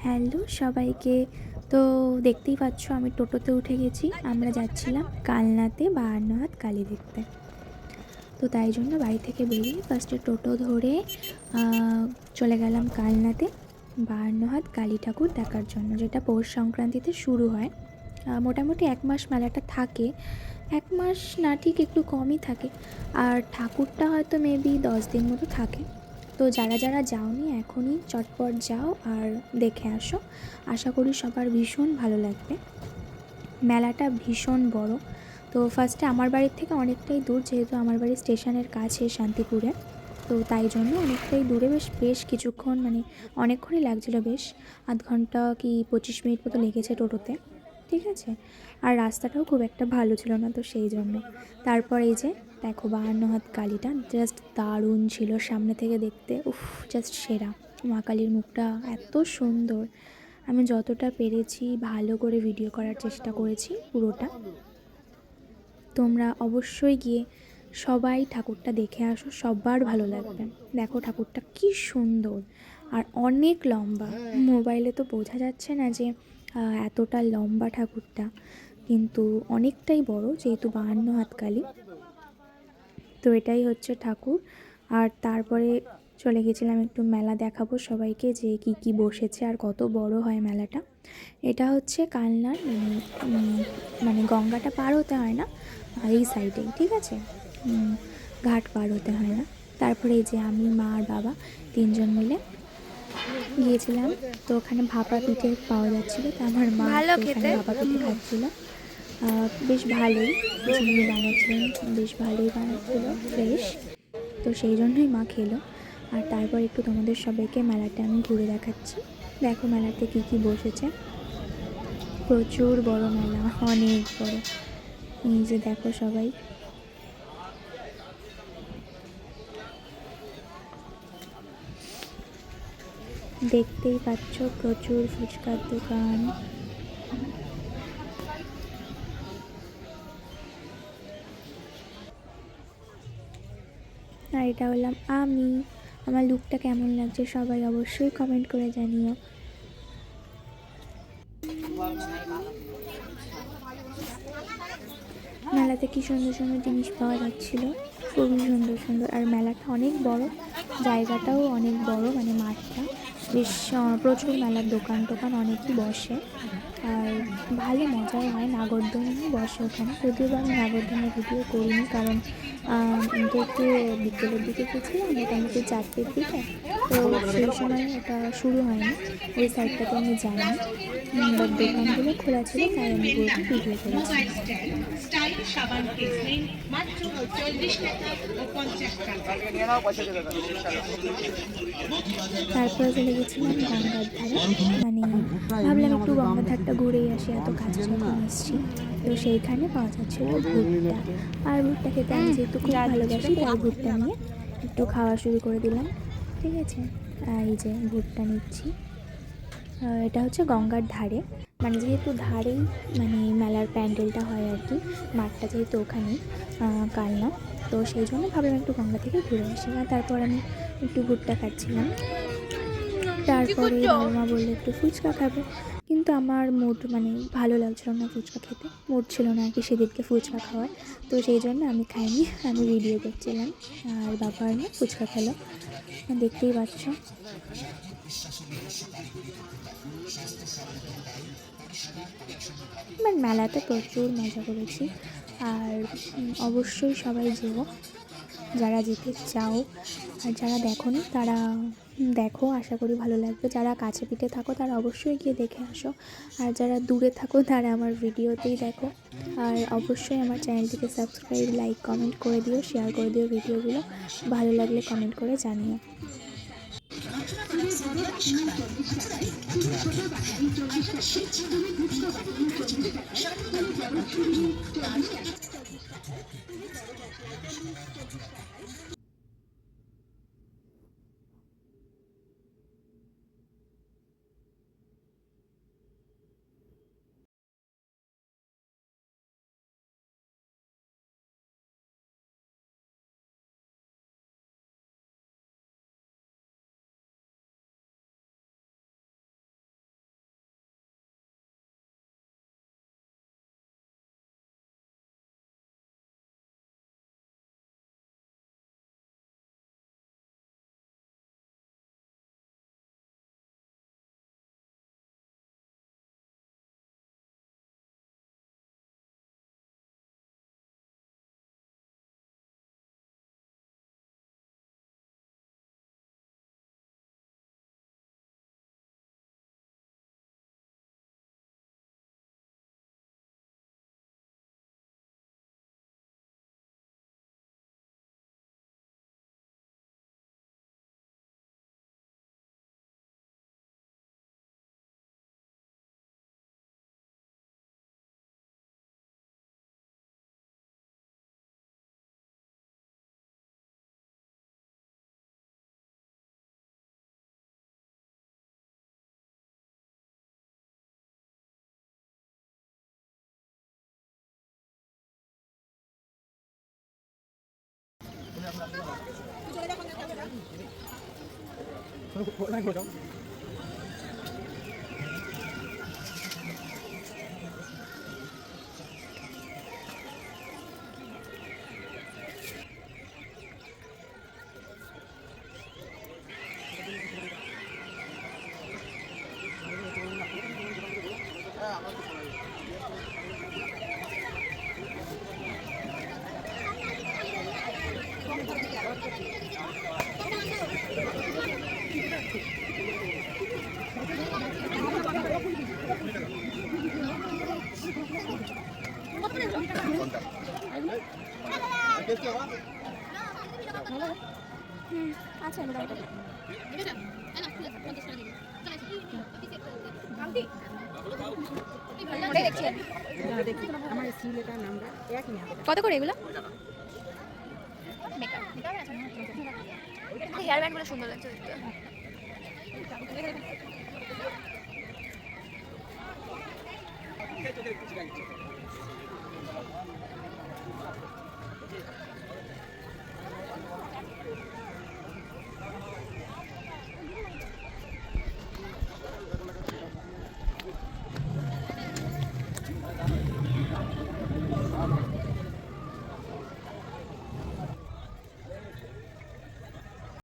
Hello সবাইকে। তো দেখতেই পাচ্ছ আমি টোটোতে উঠে গেছি। আমরা যাচ্ছিলাম কালনাতে ৫২ হাত কালী দেখতে। তো তাই জন্য বাড়ি থেকে বেরিয়ে ফার্স্টে টোটো ধরে চলে গেলাম কালনাতে ৫২ হাত কালী ঠাকুর দেখার জন্য, যেটা পৌষ সংক্রান্তিতে শুরু হয়। মোটামুটি ১ মাস মেলাটা থাকে। ১ মাস না, ঠিক একটু কমই থাকে। আর ঠাকুরটা হয়তো মেবি ১০ দিন মতো থাকে। তো যারা যারা যাওনি এখনই চটপট যাও আর দেখে আসো। আশা করি সবার ভীষণ ভালো লাগবে। মেলাটা ভীষণ বড়। তো ফার্স্টে আমার বাড়ির থেকে অনেকটাই দূর, যেহেতু আমার বাড়ি স্টেশনের কাছে শান্তিপুরে। তো তাই জন্য অনেকটাই দূরে, বেশ কিছুক্ষণ, মানে অনেকক্ষণই লাগছিলো, বেশ আধ ঘন্টা কি ২৫ মিনিট মতো লেগেছে টোটোতে। ঠিক আছে। আর রাস্তাটাও খুব একটা ভালো ছিল না, তো সেই জন্য। তারপর এই যে দেখো ৫২ হাত কালীটা জাস্ট দারুণ ছিল সামনে থেকে দেখতে। উফ, জাস্ট সেরা। মা কালীর মুখটা এত সুন্দর। আমি যতটা পেরেছি ভালো করে ভিডিও করার চেষ্টা করেছি পুরোটা। তোমরা অবশ্যই গিয়ে সবাই ঠাকুরটা দেখে আসো, সবার ভালো লাগবে। দেখো ঠাকুরটা কি সুন্দর আর অনেক লম্বা। মোবাইলে তো বোঝা যাচ্ছে না যে এতটা লম্বা ঠাকুরটা, কিন্তু অনেকটাই বড়, যেহেতু ৫২ হাত কালী। তো এটাই হচ্ছে ঠাকুর। আর তারপরে চলে গেছিলাম একটু মেলা দেখাবো সবাইকে, যে কি কি বসেছে আর কত বড় হয় মেলাটা। এটা হচ্ছে কালনার, মানে গঙ্গাটা পার হতে হয় না এই সাইডেই, ঠিক আছে। ঘাট পার হতে হয় না। তারপরে এই যে আমি, মা আর বাবা ৩ জন মিলে গিয়েছিলাম। তো ওখানে ভাপা পিঠে পাওয়া যাচ্ছিলো, তো আমার মা ভালো তো ওখানে খেতে। ভাপা পিঠে খাচ্ছিল। বেশ ভালোই, যিনি বানাচ্ছিলেন বেশ ভালোই বানাচ্ছিল, ফ্রেশ। তো সেই জন্যই মা খেলো। আর তারপর একটু তোমাদের সবাইকে মেলাটা আমি ঘুরে দেখাচ্ছি। দেখো মেলাতে কী কী বসেছে। প্রচুর বড় মেলা, অনেক বড়। এই যে দেখো সবাই, দেখতেই পাচ্ছ প্রচুর ফুচকার দোকান। আর এটা হলাম আমি। আমার লুকটা কেমন লাগছে সবাই অবশ্যই কমেন্ট করে জানিও। মেলাতে কি সুন্দর সুন্দর জিনিস পাওয়া যাচ্ছিল, খুবই সুন্দর সুন্দর। আর মেলাটা অনেক বড়, জায়গাটাও অনেক বড়, মানে মাঠটা বেশ। প্রচুর মেলার দোকান টোকান অনেকই বসে। আর ভালো মজাও হয়, নাগরদোলনাও বসে ওখানে। যদিও বা আমি নাগরদোলনার ভিডিও করিনি, কারণ তো একটু বিকেলের দিকে গেছিলাম, মোটামুটি 4টের দিকে। তো সেই সময় ওটা শুরু হয়নি, ওই সাইডটাতে আমি যাইনি। বাট দোকানগুলো খোলা ছিল, তাই আমি পুরোটা ভিডিও করেছি। তারপরে চলে গেছিলাম গঙ্গার ধারে, মানে ভাবলাম একটু গঙ্গার ধারটা ঘুরেই আসি, এত কাছে যখন এসছি। তো সেইখানে পাওয়া যাচ্ছিলো ভুট্টা। আর ভুট্টা খেতে আমি যেহেতু খুব ভালোবাসি, তাই ভুট্টা নিয়ে একটু খাওয়া শুরু করে দিলাম। ঠিক আছে। এই যে ভুট্টা নিচ্ছি। এটা হচ্ছে গঙ্গার ধারে, মানে যেহেতু ধারেই মানে মেলার প্যান্ডেলটা হয় আর কি, মাঠটা যেহেতু ওখানেই কালনা। তো সেই জন্য ভাবলাম একটু গঙ্গা থেকে ঘুরে আসি। আর তারপর আমি একটু ভুট্টা খাচ্ছিলাম। তারপরে বাবা মা বললো একটু ফুচকা খাবো, কিন্তু আমার মুড, মানে ভালো লাগছিলো না ফুচকা খেতে, মুড ছিল না আর কি সেদিনকে ফুচকা খাওয়ার। তো সেই জন্য আমি খাইনি, আমি ভিডিও করছিলাম। আর বাবা আর মা ফুচকা খেলো, দেখতেই পাচ্ছ। এবার মেলাতে প্রচুর মজা করেছি। আর অবশ্যই সবাই যেও, যারা যেতে চাও। আর যারা দেখোনি তারা দেখো, আশা করি ভালো লাগবে। যারা কাছে পিঠে থাকো তারা অবশ্যই গিয়ে দেখে আসো। আর যারা দূরে থাকো তারা আমার ভিডিওতেই দেখো। আর অবশ্যই আমার চ্যানেলটিকে সাবস্ক্রাইব, লাইক, কমেন্ট করে দিও, শেয়ার করে দিও ভিডিওগুলো। ভালো লাগলে কমেন্ট করে জানিও। আচ্ছা কত করে এগুলো? হেয়ার ব্যান্ডগুলো সুন্দর লাগছে দেখতে।